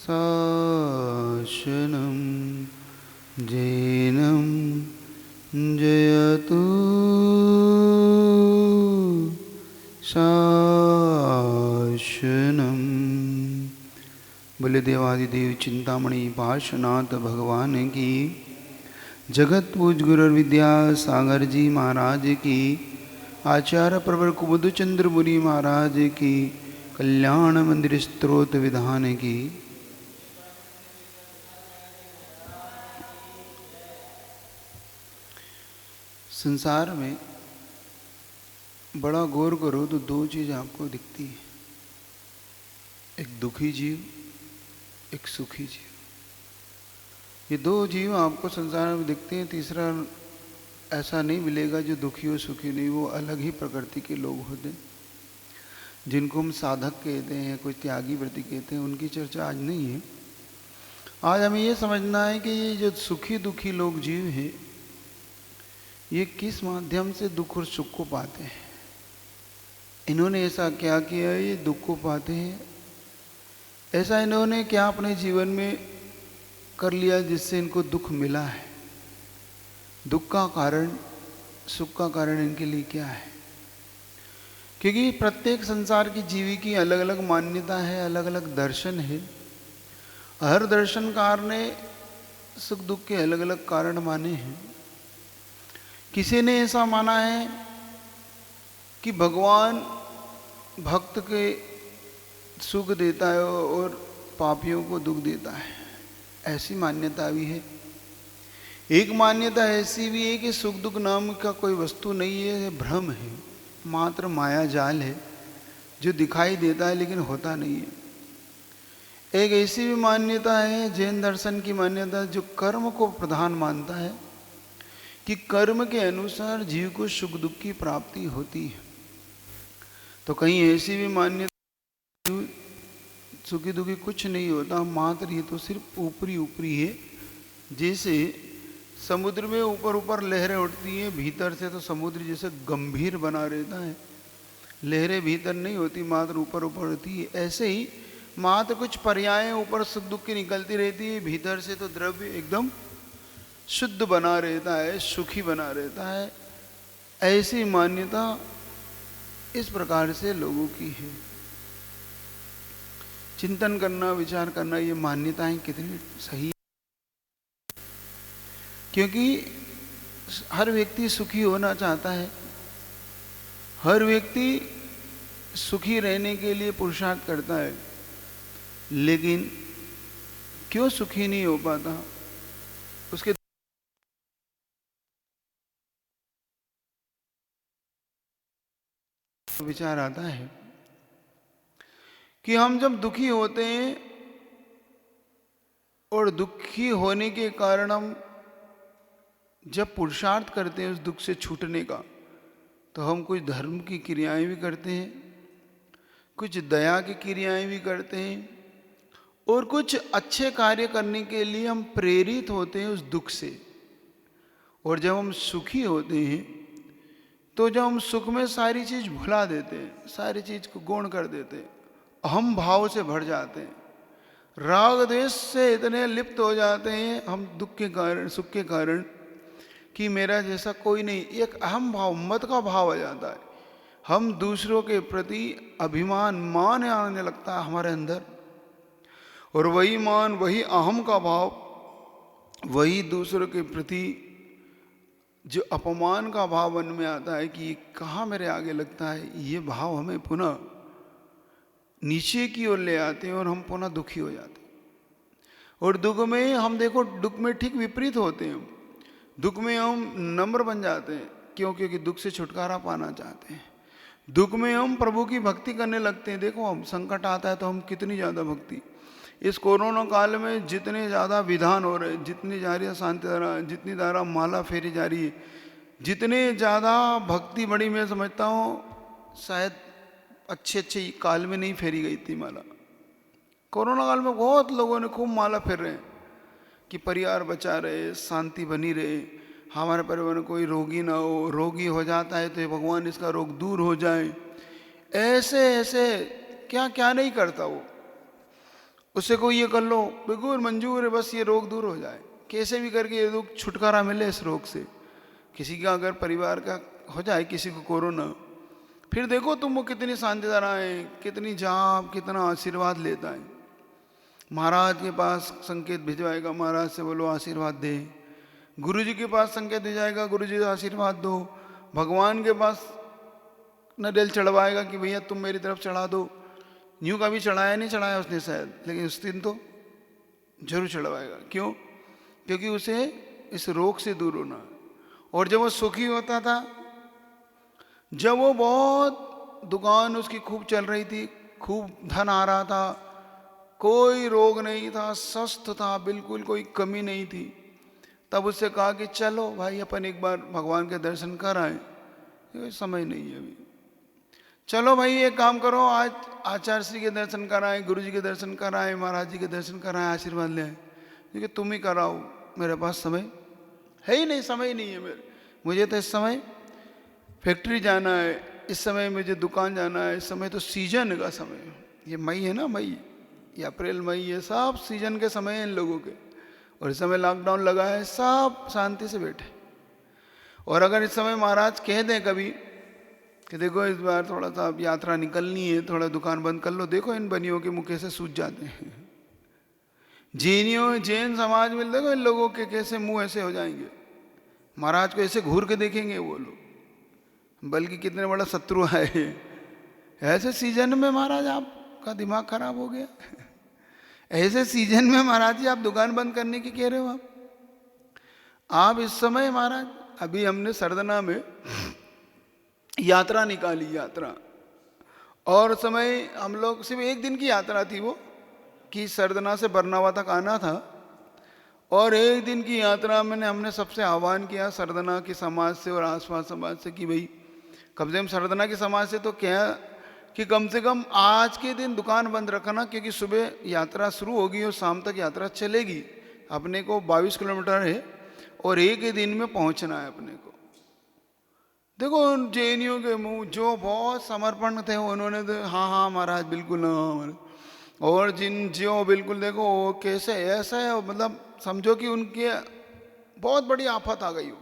शासनं जैनं जयतु शासनं। बोले देवादिदेव चिंतामणि पार्श्वनाथ भगवान की, जगत पूज गुरु विद्या सागर जी महाराज की, आचार्य प्रवर कुमुद चंद्र मुनि महाराज की, कल्याण मंदिर स्तोत्र विधान की। संसार में बड़ा गौर करो तो दो चीज आपको दिखती है, एक दुखी जीव, एक सुखी जीव। ये दो जीव आपको संसार में दिखते हैं, तीसरा ऐसा नहीं मिलेगा जो दुखी हो सुखी नहीं। वो अलग ही प्रकृति के लोग होते हैं, जिनको हम साधक कहते हैं, कोई त्यागी व्रती कहते हैं। उनकी चर्चा आज नहीं है। आज हमें ये समझना है कि ये जो सुखी दुखी लोग जीव हैं, ये किस माध्यम से दुख और सुख को पाते हैं। इन्होंने ऐसा क्या किया ये दुख को पाते हैं, ऐसा इन्होंने क्या अपने जीवन में कर लिया जिससे इनको दुख मिला है। दुख का कारण, सुख का कारण इनके लिए क्या है। क्योंकि प्रत्येक संसार की जीवी की अलग अलग मान्यता है, अलग अलग दर्शन है। हर दर्शनकार ने सुख दुख के अलग अलग कारण माने हैं। किसी ने ऐसा माना है कि भगवान भक्त के सुख देता है और पापियों को दुख देता है, ऐसी मान्यता भी है। एक मान्यता ऐसी भी है कि सुख दुख नाम का कोई वस्तु नहीं है, भ्रम है, मात्र माया जाल है जो दिखाई देता है लेकिन होता नहीं है। एक ऐसी भी मान्यता है, जैन दर्शन की मान्यता, जो कर्म को प्रधान मानता है कि कर्म के अनुसार जीव को सुख दुख की प्राप्ति होती है। तो कहीं ऐसी भी मान्यता सुखी दुखी कुछ नहीं होता, मात्र ये तो सिर्फ ऊपरी ऊपरी है। जैसे समुद्र में ऊपर ऊपर लहरें उठती हैं, भीतर से तो समुद्र जैसे गंभीर बना रहता है, लहरें भीतर नहीं होती, मात्र ऊपर ऊपर होती है। ऐसे ही मात्र कुछ पर्याय ऊपर सुख दुख की निकलती रहती है, भीतर से तो द्रव्य एकदम शुद्ध बना रहता है, सुखी बना रहता है। ऐसी मान्यता इस प्रकार से लोगों की है। चिंतन करना, विचार करना, ये मान्यताएं कितनी सही है। क्योंकि हर व्यक्ति सुखी होना चाहता है, हर व्यक्ति सुखी रहने के लिए पुरुषार्थ करता है, लेकिन क्यों सुखी नहीं हो पाता, उसके विचार आता है कि हम जब दुखी होते हैं और दुखी होने के कारण हम जब पुरुषार्थ करते हैं उस दुख से छूटने का, तो हम कुछ धर्म की क्रियाएं भी करते हैं, कुछ दया की क्रियाएं भी करते हैं, और कुछ अच्छे कार्य करने के लिए हम प्रेरित होते हैं उस दुख से। और जब हम सुखी होते हैं तो जब हम सुख में सारी चीज भुला देते हैं, सारी चीज को गौण कर देते हैं, अहम भाव से भर जाते हैं, राग द्वेष से इतने लिप्त हो जाते हैं हम दुख के कारण, सुख के कारण, कि मेरा जैसा कोई नहीं, एक अहम भाव, मत का भाव आ जाता है। हम दूसरों के प्रति अभिमान, मान आने लगता है हमारे अंदर, और वही मान, वही अहम का भाव, वही दूसरों के प्रति जो अपमान का भाव मन में आता है कि कहाँ मेरे आगे लगता है, ये भाव हमें पुनः नीचे की ओर ले आते हैं और हम पुनः दुखी हो जाते हैं। और दुख में हम देखो, दुख में ठीक विपरीत होते हैं। दुख में हम नम्र बन जाते हैं, क्यों? क्योंकि दुख से छुटकारा पाना चाहते हैं। दुख में हम प्रभु की भक्ति करने लगते हैं। देखो, हम संकट आता है तो हम कितनी ज़्यादा भक्ति, इस कोरोना काल में जितने ज़्यादा विधान हो रहे, जितनी जा रही है शांति धारा, जितनी धारा माला फेरी जा रही है, जितने ज़्यादा भक्ति बड़ी, मैं समझता हूँ शायद अच्छे काल में नहीं फेरी गई थी माला। कोरोना काल में बहुत लोगों ने खूब माला फेर रहे हैं कि परिवार बचा रहे, शांति बनी रहे, हमारे परिवार में कोई रोगी ना हो, रोगी हो जाता है तो भगवान इसका रोग दूर हो जाए। ऐसे ऐसे क्या क्या नहीं करता वो। उससे कोई ये कर लो, बिल्कुल मंजूर है, बस ये रोग दूर हो जाए, कैसे भी करके ये रोग छुटकारा मिले इस रोग से। किसी का अगर परिवार का हो जाए किसी को कोरोना, फिर देखो तुम वो कितनी शांतिदार आए, कितनी जाप, कितना आशीर्वाद लेता है। महाराज के पास संकेत भिजवाएगा, महाराज से बोलो आशीर्वाद दे। गुरु जी के पास संकेत भेजाएगा, गुरु जी आशीर्वाद दो। भगवान के पास नरियल चढ़वाएगा कि भैया तुम मेरी तरफ चढ़ा दो। यूं कभी चढ़ाया नहीं, चढ़ाया उसने शायद, लेकिन उस दिन तो जरूर चढ़वाएगा। क्यों? क्योंकि उसे इस रोग से दूर होना है। और जब वो सुखी होता था, जब वो बहुत दुकान उसकी खूब चल रही थी, खूब धन आ रहा था, कोई रोग नहीं था, स्वस्थ था, बिल्कुल कोई कमी नहीं थी, तब उससे कहा कि चलो भाई अपन एक बार भगवान के दर्शन कर आए। ये समय नहीं है अभी, चलो भाई एक काम करो, आज आचार्य श्री के दर्शन कराए, गुरु जी के दर्शन कराए, महाराज जी के दर्शन कराए, आशीर्वाद ले आए। क्योंकि तुम ही कराओ, मेरे पास समय है ही नहीं, समय नहीं है मेरे। मुझे तो इस समय फैक्ट्री जाना है, इस समय मुझे दुकान जाना है, इस समय तो सीजन का समय है। ये मई है ना, मई या अप्रैल मई, ये सब सीजन के समय हैं इन लोगों के। और इस समय लॉकडाउन लगा है, सब शांति से बैठे। और अगर इस समय महाराज कह दें कभी कि देखो इस बार थोड़ा सा अब यात्रा निकलनी है, थोड़ा दुकान बंद कर लो, देखो इन बनियों के मुँह कैसे सूझ जाते हैं। जैन समाज में देखो इन लोगों के कैसे मुंह ऐसे हो जाएंगे, महाराज को ऐसे घूर के देखेंगे वो लोग, बल्कि कितने बड़ा शत्रु है ये। ऐसे सीजन में महाराज आपका दिमाग खराब हो गया। ऐसे सीजन में महाराज जी आप दुकान बंद करने की कह रहे हो। आप इस समय महाराज, अभी हमने सरदना में यात्रा निकाली, यात्रा, और समय हम लोग सिर्फ एक दिन की यात्रा थी वो, कि सरदना से बरनावा तक आना था। और एक दिन की यात्रा में हमने सबसे आह्वान किया सरदना के समाज से और आसपास समाज से कि भाई कम से कम सरदना के समाज से तो क्या कि कम से कम आज के दिन दुकान बंद रखना, क्योंकि सुबह यात्रा शुरू होगी और शाम तक यात्रा चलेगी। अपने को 22 किलोमीटर है और एक ही दिन में पहुंचना है अपने को। देखो उन जैनियों के मुंह जो बहुत समर्पण थे उन्होंने तो हाँ हाँ महाराज बिल्कुल हाँ। और जिन जो बिल्कुल देखो वो कैसे ऐसा है, मतलब समझो कि उनके बहुत बड़ी आफत आ गई हो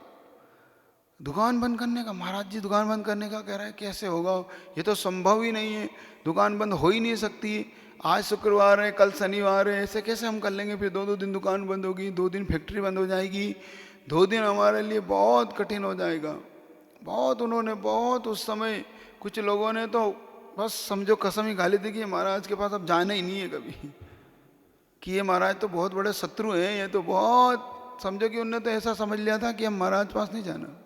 दुकान बंद करने का। महाराज जी दुकान बंद करने का कह रहा है, कैसे होगा, ये तो संभव ही नहीं है, दुकान बंद हो ही नहीं सकती। आज शुक्रवार है, कल शनिवार है, ऐसे कैसे हम कर लेंगे, फिर 2-2 दिन दुकान बंद होगी, 2 दिन फैक्ट्री बंद हो जाएगी, 2 दिन हमारे लिए बहुत कठिन हो जाएगा। बहुत उन्होंने बहुत उस समय कुछ लोगों ने तो बस समझो कसम ही खा ली थी कि महाराज के पास अब जाना ही नहीं है कभी, कि ये महाराज तो बहुत बड़े शत्रु हैं, ये तो बहुत समझो कि उनने तो ऐसा समझ लिया था कि हम महाराज के पास नहीं जाना।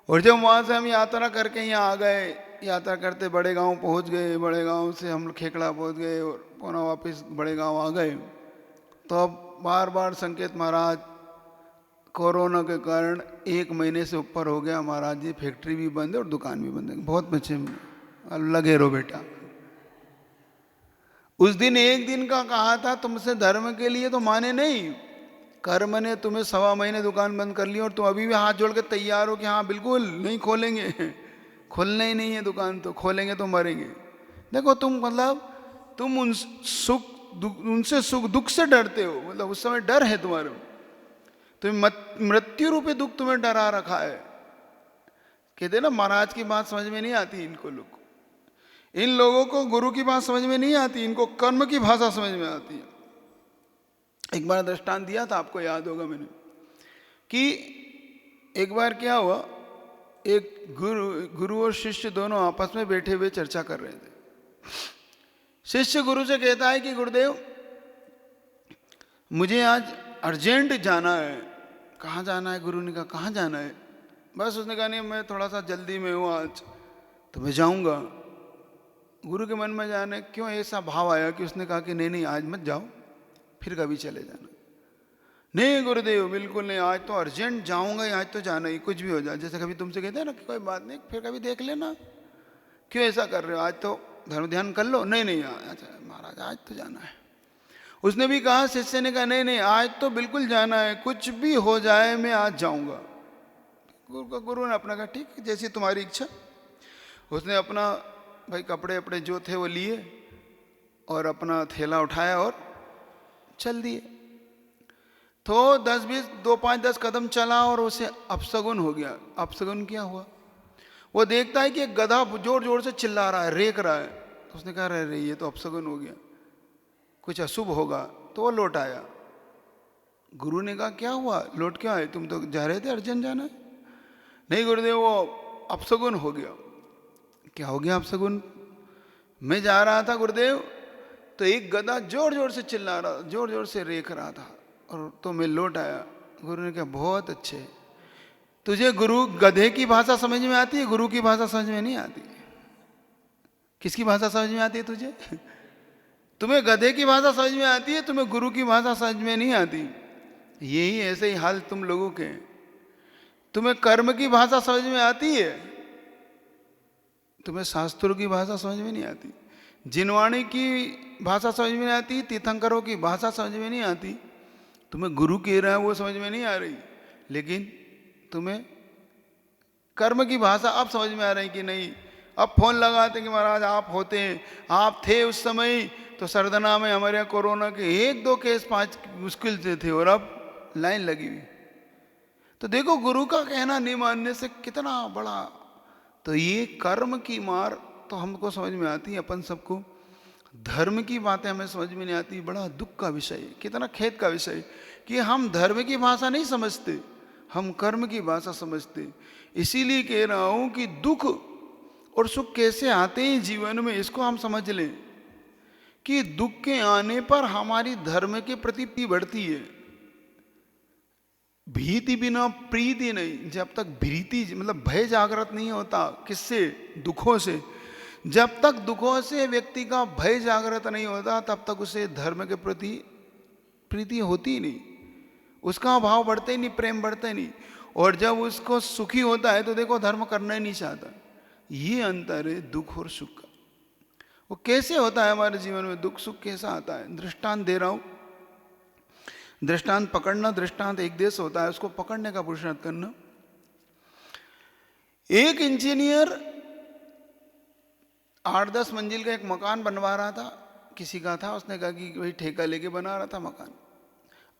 और जब वहाँ से हम यात्रा करके यहाँ आ गए, यात्रा करते बड़े गांव पहुँच गए, बड़े गांव से हम लोग खेकड़ा पहुँच गए और पुनः वापस बड़े गांव आ गए, तो अब बार बार संकेत महाराज कोरोना के कारण 1 महीने से ऊपर हो गया, महाराज जी फैक्ट्री भी बंद है और दुकान भी बंद है, बहुत पीछे लगे रहो बेटा। उस दिन 1 दिन का कहा था तुमसे धर्म के लिए तो माने नहीं, कर्म ने तुम्हें 1.25 महीने दुकान बंद कर ली और तुम अभी भी हाथ जोड़ के तैयार हो कि हाँ बिल्कुल नहीं खोलेंगे, खोलना ही नहीं है दुकान, तो खोलेंगे तो मरेंगे। देखो तुम मतलब तुम उनसे सुख दुख से डरते हो, मतलब उस समय डर है तुम्हारे, तुम्हें मृत्यु रूपी दुख तुम्हें डरा रखा है। कहते ना महाराज की बात समझ में नहीं आती इनको लोग, इन लोगों को गुरु की बात समझ में नहीं आती, इनको कर्म की भाषा समझ में आती है। एक बार दृष्टांत दिया था, आपको याद होगा मैंने, कि एक बार क्या हुआ, एक गुरु और शिष्य दोनों आपस में बैठे हुए चर्चा कर रहे थे। शिष्य गुरु से कहता है कि गुरुदेव मुझे आज अर्जेंट जाना है। कहाँ जाना है? गुरु ने कहा कहाँ जाना है? बस उसने कहा नहीं मैं थोड़ा सा जल्दी में हूँ आज, तो मैं जाऊँगा। गुरु के मन में जाने क्यों ऐसा भाव आया कि उसने कहा कि नहीं नहीं आज मत जाओ, फिर कभी चले जाना। नहीं गुरुदेव बिल्कुल नहीं, आज तो अर्जेंट जाऊंगा, आज तो जाना ही, कुछ भी हो जाए। जैसे कभी तुमसे कहते हैं ना कि कोई बात नहीं फिर कभी देख लेना, क्यों ऐसा कर रहे हो, आज तो धर्म ध्यान कर लो। नहीं नहीं अच्छा महाराज आज तो जाना है। उसने भी कहा, शिष्य ने कहा नहीं नहीं आज तो बिल्कुल जाना है, कुछ भी हो जाए मैं आज जाऊंगा। गुरु ने अपना कहा ठीक जैसी तुम्हारी इच्छा। उसने अपना भाई कपड़े अपने जो थे वो लिए और अपना थैला उठाया और चल दिए। तो 10-20, 2-5-10 कदम चला और उसे अपशगुन हो गया। अपशगुन क्या हुआ? वो देखता है कि एक गधा जोर जोर से चिल्ला रहा है, रेक रहा है। तो उसने कहा अरे ये तो अपशगुन हो गया, कुछ अशुभ होगा। तो वो लौट आया। गुरु ने कहा क्या हुआ, लौट क्यों आए, तुम तो जा रहे थे अर्जन जाना है। नहीं गुरुदेव, वो अपशगुन हो गया। क्या हो गया अपशगुन? मैं जा रहा था गुरुदेव, तो एक गधा जोर जोर से चिल्ला रहा, जोर जोर से रेख रहा था, और तो मैं लौट आया। गुरु ने कहा बहुत अच्छे, तुझे गुरु गधे की भाषा समझ में आती है, गुरु की भाषा समझ में नहीं आती। किसकी भाषा समझ में आती है तुझे? तुम्हें गधे की भाषा समझ में आती है, तुम्हें गुरु की भाषा समझ में नहीं आती। यही ऐसे ही हाल तुम लोगों के। तुम्हें कर्म की भाषा समझ में आती है, तुम्हें शास्त्रों की भाषा समझ में नहीं आती। जिनवाणी की भाषा समझ में नहीं आती, तीर्थंकरों की भाषा समझ में नहीं आती। तुम्हें गुरु कह रहा है वो समझ में नहीं आ रही, लेकिन तुम्हें कर्म की भाषा अब समझ में आ रही कि नहीं। अब फोन लगाते कि महाराज आप होते, आप थे उस समय, तो सरदना में हमारे यहाँ कोरोना के 1-2 केस 5 मुश्किल से थे, और अब लाइन लगी हुई। तो देखो गुरु का कहना नहीं मानने से कितना बड़ा। तो ये कर्म की मार तो हमको समझ में आती है अपन सबको, धर्म की बातें हमें समझ में नहीं आती। बड़ा दुख का विषय, कितना खेद का विषय कि हम धर्म की भाषा नहीं समझते, हम कर्म की भाषा समझते। इसीलिए कह रहा हूं कि दुख और सुख कैसे आते हैं जीवन में, इसको हम समझ लें कि दुख के आने पर हमारी धर्म के प्रति प्रीति बढ़ती है। भीति बिना प्रीति नहीं। जब तक भीति मतलब भय जागृत नहीं होता, किससे? दुखों से। जब तक दुखों से व्यक्ति का भय जागृत नहीं होता, तब तक उसे धर्म के प्रति प्रीति होती ही नहीं, उसका भाव बढ़ते ही नहीं, प्रेम बढ़ते ही नहीं। और जब उसको सुखी होता है तो देखो धर्म करना ही नहीं चाहता। ये अंतर है दुख और सुख का। वो कैसे होता है हमारे जीवन में, दुख सुख कैसा आता है? दृष्टांत दे रहा हूं। दृष्टांत पकड़ना, दृष्टांत एक देश होता है, उसको पकड़ने का पुरुषार्थ करना। एक इंजीनियर 8-10 मंजिल का एक मकान बनवा रहा था, किसी का था, उसने कहा कि वही ठेका लेके बना रहा था मकान।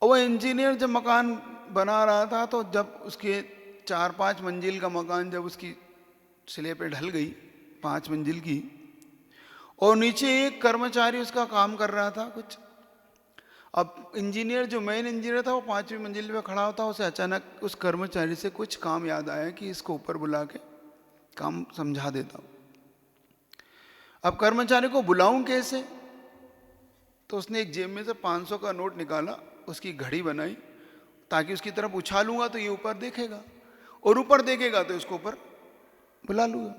और वो इंजीनियर जब मकान बना रहा था, तो जब उसके 4-5 मंजिल का मकान जब उसकी सिले पे ढल गई 5 मंजिल की, और नीचे एक कर्मचारी उसका काम कर रहा था कुछ। अब इंजीनियर जो मेन इंजीनियर था वो 5वीं मंजिल पे खड़ा होता, उसे अचानक उस कर्मचारी से कुछ काम याद आया कि इसको ऊपर बुला के काम समझा देता हूं। अब कर्मचारी को बुलाऊं कैसे? तो उसने एक जेब में से 500 का नोट निकाला, उसकी घड़ी बनाई, ताकि उसकी तरफ उछालूंगा तो ये ऊपर देखेगा, और ऊपर देखेगा तो इसको ऊपर बुला लूंगा।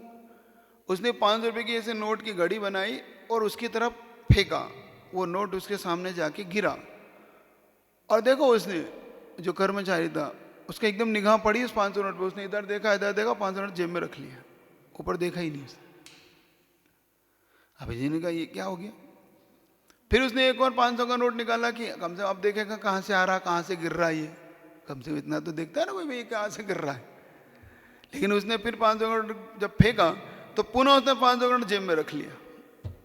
उसने 500 रुपये की ऐसे नोट की घड़ी बनाई और उसकी तरफ फेंका, वो नोट उसके सामने जाके गिरा। और देखो उसने, जो कर्मचारी था, उसका एकदम निगाह पड़ी उस 500 नोट पे। उसने इधर देखा 500 नोट जेब में रख लिया, ऊपर देखा ही नहीं उसने। अभी जी ने कहा ये क्या हो गया? फिर उसने एक और 500 का नोट निकाला कि कम से कम अब देखेगा कहाँ से आ रहा, कहाँ से गिर रहा है, ये कम से कम इतना तो देखता है ना कोई, भाई कहाँ से गिर रहा है। लेकिन उसने फिर 500 का नोट जब फेंका तो पुनः उसने 500 का नोट जेब में रख लिया,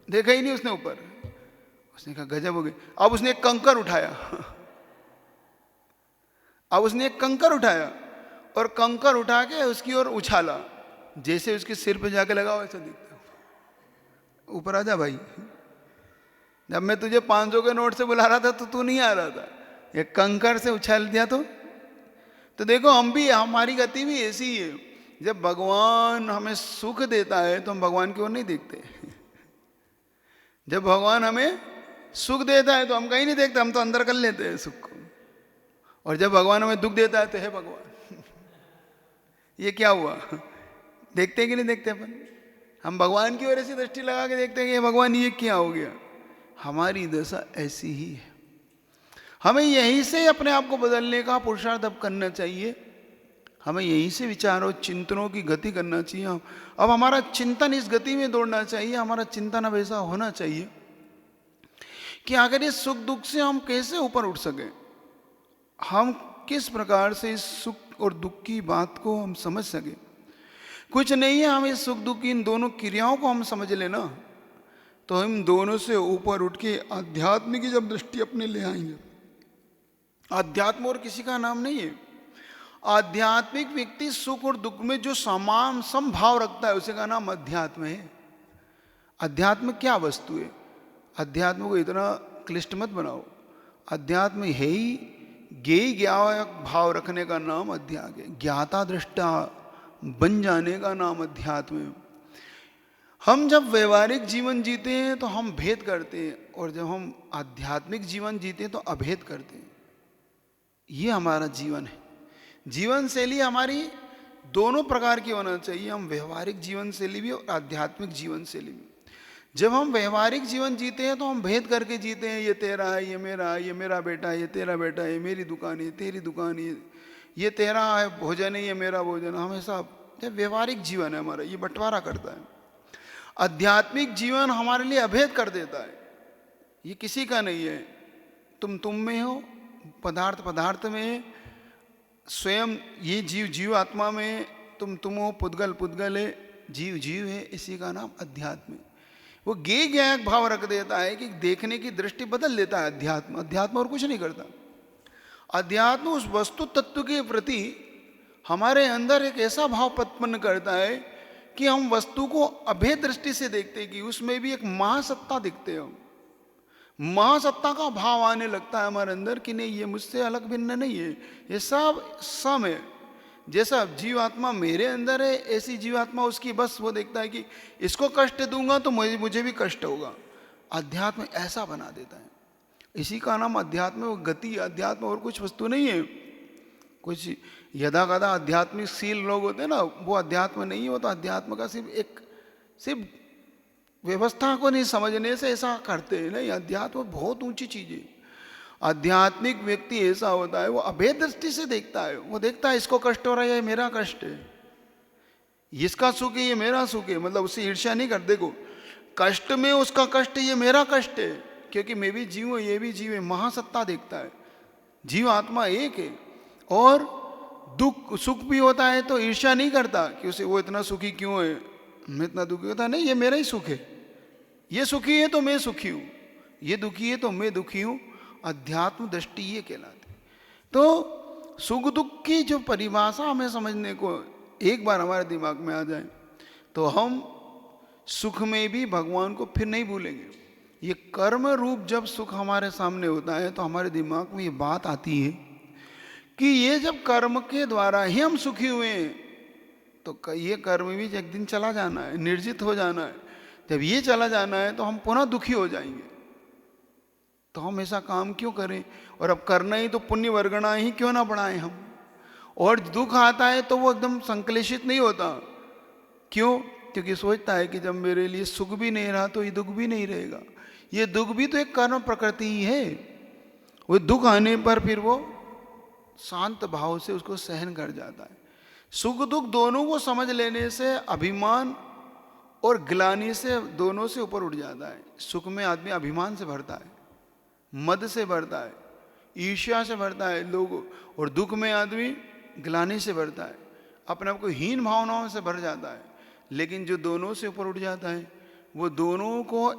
देखा ही नहीं उसने ऊपर। उसने कहा गजब हो गई। अब उसने एक कंकर उठाया, अब उसने एक कंकर उठाया और कंकर उठा के उसकी ओर उछाला, जैसे उसके सिर पे जाके लगा वैसा दिखता। ऊपर आ जा भाई, जब मैं तुझे 500 के नोट से बुला रहा था तो तू नहीं आ रहा था, ये कंकर से उछाल दिया। तो देखो हम भी, हमारी गति भी ऐसी ही है। जब भगवान हमें सुख देता है तो हम भगवान की ओर नहीं देखते। जब भगवान हमें सुख देता है तो हम कहीं नहीं देखते, हम तो अंदर कर लेते हैं सुख को। और जब भगवान हमें दुख देता है तो है भगवान ये क्या हुआ, देखते कि नहीं देखते अपन? हम भगवान की ओर ऐसी दृष्टि लगा के देखते हैं कि भगवान ये क्या हो गया। हमारी दशा ऐसी ही है। हमें यहीं से अपने आप को बदलने का पुरुषार्थ अब करना चाहिए। हमें यहीं से विचारों चिंतनों की गति करना चाहिए। अब हमारा चिंतन इस गति में दौड़ना चाहिए, हमारा चिंतन अब ऐसा होना चाहिए कि अगर इस सुख दुख से हम कैसे ऊपर उठ सके, हम किस प्रकार से इस सुख और दुख की बात को हम समझ सके। कुछ नहीं है, हम इस सुख दुख की इन दोनों क्रियाओं को हम समझ लेना तो हम दोनों से ऊपर उठ के अध्यात्म की जब दृष्टि अपने ले आएंगे, अध्यात्म और किसी का नाम नहीं है। आध्यात्मिक व्यक्ति सुख और दुख में जो समान समभाव रखता है उसी का नाम अध्यात्म है। अध्यात्म क्या वस्तु है? अध्यात्म को इतना क्लिष्ट मत बनाओ। अध्यात्म है ही ज्ञेय ज्ञायक भाव रखने का नाम अध्यात्म है। ज्ञाता दृष्टा बन जाने का नाम अध्यात्म है। हम जब व्यवहारिक जीवन जीते हैं तो हम भेद करते हैं, और जब हम आध्यात्मिक जीवन जीते हैं तो अभेद करते हैं। ये हमारा जीवन है। जीवन शैली हमारी दोनों प्रकार की होना चाहिए। हम व्यवहारिक जीवन शैली भी और आध्यात्मिक जीवन शैली भी। जब हम व्यवहारिक जीवन जीते हैं तो हम भेद करके जीते हैं। ये तेरा है, ये मेरा है, ये मेरा बेटा है, ये तेरा बेटा है, ये मेरी दुकान है, तेरी दुकान है, ये तेरा है भोजन है, ये मेरा भोजन है। हमेशा व्यवहारिक जीवन है हमारा, ये बंटवारा करता है। आध्यात्मिक जीवन हमारे लिए अभेद कर देता है। ये किसी का नहीं है। तुम में हो, पदार्थ पदार्थ में है, स्वयं ये जीव जीव आत्मा में, तुम हो, पुद्गल पुद्गल है, जीव जीव है। इसी का नाम अध्यात्म है। वो ज्ञेय ज्ञायक भाव रख देता है कि देखने की दृष्टि बदल देता है अध्यात्म। अध्यात्म और कुछ नहीं करता। अध्यात्म उस वस्तु तत्व के प्रति हमारे अंदर एक ऐसा भाव उत्पन्न करता है कि हम वस्तु को अभेद दृष्टि से देखते हैं, कि उसमें भी एक महासत्ता दिखते हो। महासत्ता का भाव आने लगता है हमारे अंदर कि नहीं, ये मुझसे अलग भिन्न नहीं है, ये सब सम है। जैसा जीवात्मा मेरे अंदर है, ऐसी जीवात्मा उसकी, बस वो देखता है कि इसको कष्ट दूंगा तो मुझे भी कष्ट होगा। अध्यात्म ऐसा बना देता है। इसी का नाम अध्यात्म। वो गति अध्यात्म और कुछ वस्तु नहीं है। कुछ यदा कदा आध्यात्मिक शील लोग होते हैं ना, वो अध्यात्म नहीं है। वो तो अध्यात्म का सिर्फ व्यवस्था को नहीं समझने से ऐसा करते हैं। नहीं, अध्यात्म बहुत ऊंची चीज है। आध्यात्मिक व्यक्ति ऐसा होता है, वो अभेद दृष्टि से देखता है। वो देखता है इसको कष्ट हो रहा है, ये मेरा कष्ट है, इसका सुख है, ये मेरा सुख है। मतलब उससे ईर्ष्या नहीं कर। देखो, कष्ट में उसका कष्ट है, ये मेरा कष्ट है, क्योंकि मैं भी जीव हूं, ये भी जीव है। महासत्ता देखता है। जीव आत्मा एक है। और दुख सुख भी होता है तो ईर्ष्या नहीं करता कि उसे वो इतना सुखी क्यों है, मैं इतना दुखी होता। नहीं, ये मेरा ही सुख है। ये सुखी है तो मैं सुखी हूं, ये दुखी है तो मैं दुखी हूं। अध्यात्म दृष्टि ये कहलाती। तो सुख दुख की जो परिभाषा हमें समझने को एक बार हमारे दिमाग में आ जाए तो हम सुख में भी भगवान को फिर नहीं भूलेंगे। ये कर्म रूप जब सुख हमारे सामने होता है तो हमारे दिमाग में ये बात आती है कि ये जब कर्म के द्वारा ही हम सुखी हुए हैं तो ये कर्म भी एक दिन चला जाना है, निर्जित हो जाना है। जब ये चला जाना है तो हम पुनः दुखी हो जाएंगे। तो हम ऐसा काम क्यों करें? और अब करना ही तो पुण्य वर्गणा ही क्यों ना बढ़ाएं हम। और दुख आता है तो वो एकदम संक्लेशित नहीं होता। क्यों? क्योंकि सोचता है कि जब मेरे लिए सुख भी नहीं रहा तो ये दुख भी नहीं रहेगा। ये दुख भी तो एक कर्म प्रकृति ही है। वो दुख आने पर फिर वो शांत भाव से उसको सहन कर जाता है। सुख दुख दोनों को समझ लेने से अभिमान और ग्लानि से दोनों से ऊपर उठ जाता है। सुख में आदमी अभिमान से भरता है, मद से भरता है, ईर्ष्या से भरता है लोग। और दुख में आदमी ग्लानि से भरता है, अपने आप को हीन भावनाओं से भर जाता है। लेकिन जो दोनों से ऊपर उठ जाता है, वो दोनों को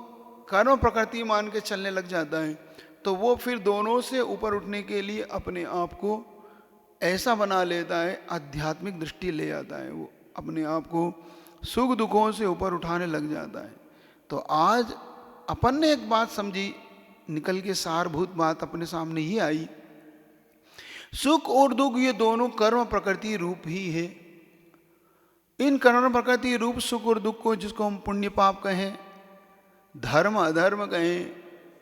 कर्म प्रकृति मान के चलने लग जाता है, तो वो फिर दोनों से ऊपर उठने के लिए अपने आप को ऐसा बना लेता है, आध्यात्मिक दृष्टि ले आता है। वो अपने आप को सुख दुखों से ऊपर उठाने लग जाता है। तो आज अपन ने एक बात समझी, निकल के सारभूत बात अपने सामने ये आई, सुख और दुख ये दोनों कर्म प्रकृति रूप ही है। इन कर्म प्रकृति रूप सुख और दुख को, जिसको हम पुण्य पाप कहें, धर्म अधर्म कहें,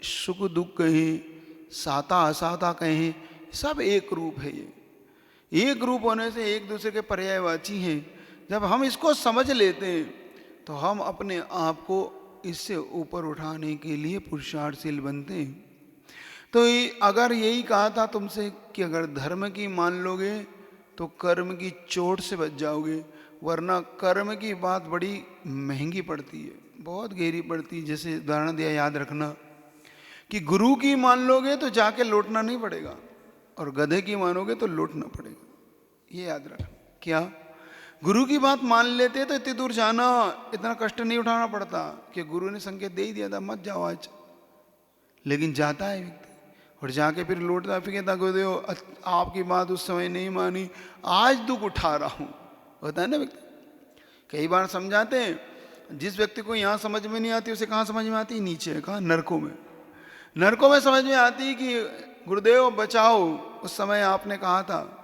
सुख दुख कहें, साता असाता कहें, सब एक रूप है। ये एक रूप होने से एक दूसरे के पर्यायवाची हैं। जब हम इसको समझ लेते हैं तो हम अपने आप को इससे ऊपर उठाने के लिए पुरुषार्थशील बनते हैं। तो अगर यही कहा था तुमसे कि अगर धर्म की मान लोगे तो कर्म की चोट से बच जाओगे, वरना कर्म की बात बड़ी महंगी पड़ती है, बहुत गहरी पड़ती है। जैसे उदाहरण दिया, याद रखना कि गुरु की मान लोगे तो जाके लौटना नहीं पड़ेगा, और गधे की मानोगे तो लौटना पड़ेगा। ये याद रखना। क्या? गुरु की बात मान लेते तो इतनी दूर जाना, इतना कष्ट नहीं उठाना पड़ता कि गुरु ने संकेत दे ही दिया था मत जाओ आज। लेकिन जाता है व्यक्ति और जाके फिर लौटता फिर कहता गुरुदेव आपकी बात उस समय नहीं मानी, आज दुख उठा रहा हूँ। होता है ना व्यक्ति, कई बार समझाते हैं, जिस व्यक्ति को यहाँ समझ में नहीं आती उसे कहाँ समझ में आती? नीचे, कहाँ? नरकों में। नरकों में समझ में आती कि गुरुदेव बचाओ, उस समय आपने कहा था,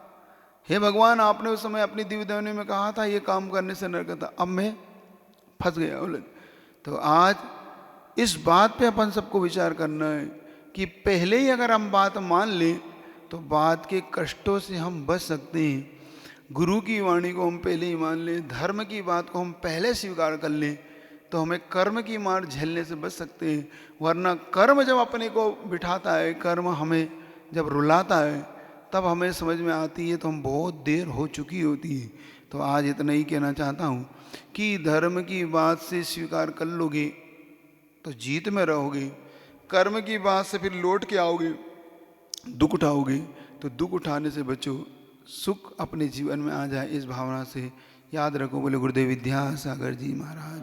हे भगवान आपने उस समय अपनी दिव्य देवनी में कहा था ये काम करने से नरक था, अब मैं फंस गया उलझ। तो आज इस बात पे अपन सबको विचार करना है कि पहले ही अगर हम बात मान लें तो बात के कष्टों से हम बच सकते हैं। गुरु की वाणी को हम पहले ही मान लें, धर्म की बात को हम पहले स्वीकार कर लें तो हमें कर्म की मार झेलने से बच सकते हैं। वरना कर्म जब अपने को बिठाता है, कर्म हमें जब रुलाता है, तब हमें समझ में आती है तो हम बहुत देर हो चुकी होती है। तो आज इतना ही कहना चाहता हूँ कि धर्म की बात से स्वीकार कर लोगे तो जीत में रहोगे, कर्म की बात से फिर लौट के आओगे, दुख उठाओगे तो दुख उठाने से बचो, सुख अपने जीवन में आ जाए, इस भावना से याद रखो। बोले गुरुदेव विद्यासागर जी महाराज।